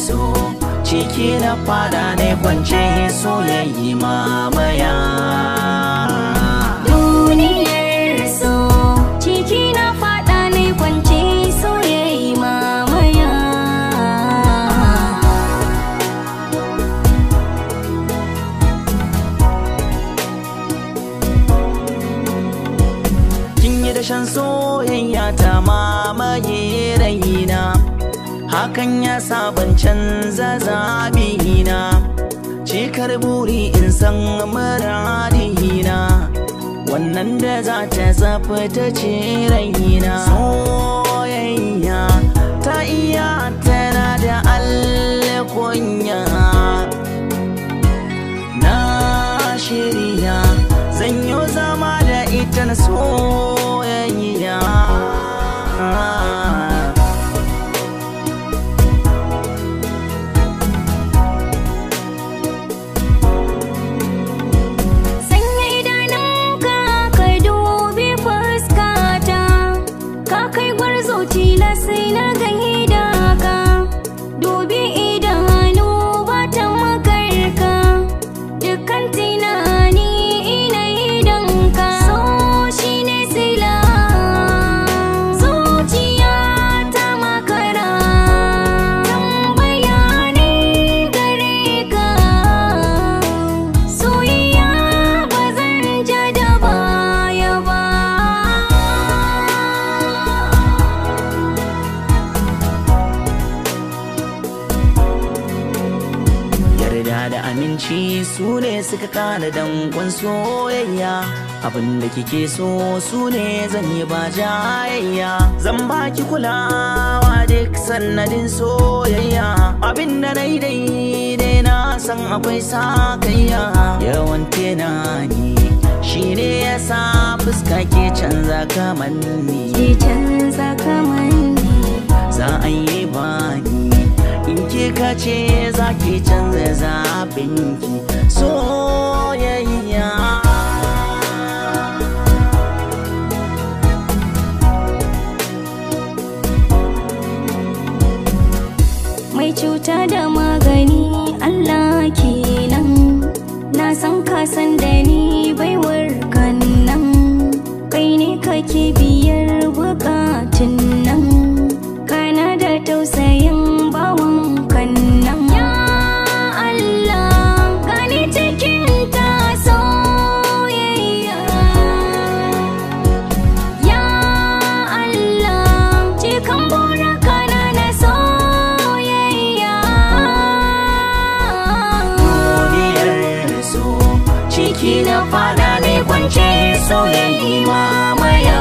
so ciki na fada ne kwance soyayya mamaya. Duniyar so ciki na fada ne kwance soyayya mamaya. Kin yi dashen soyayya ta mamaye raina, hakan ya saban canza zabina. Cikar buri in san muradina, wannan da za ta zafi ta ce raina. Soyayya ta iya tana da alkunya, na shirya zan yi zama da ita na soyayya. Sai na gaida ka, dubi idanu ba ta makarka, dukkan tunani ina idan ka. So shi ne sila zuciya ta makara, tambaya ne gare ka, soyayya ba zan ja da baya ba. Da aminci su ne suka kana dankon soyayya, abinda kike so su ne zan yi ba jayayya. Zan baki kulawa duk sannadin soyayya, abinda na yi daidai na san akwai sakayya. Yawan tunani shi ne ya sa fuska ke canza kamanni, za a yi bani in ke kace za ki canza zaɓinki soyayya. Mai cuta da magani Allah kenan, na san ka san da ni baiwar kan nan, kai ne kake biyar bukatun nan, kana da tausayin bawan kan nan. Ya Allah gani cikin ta soyayya, ya Allah cikin buraka na soyayya. Duniyar so ciki na fada ne kwance soyayya mamaya.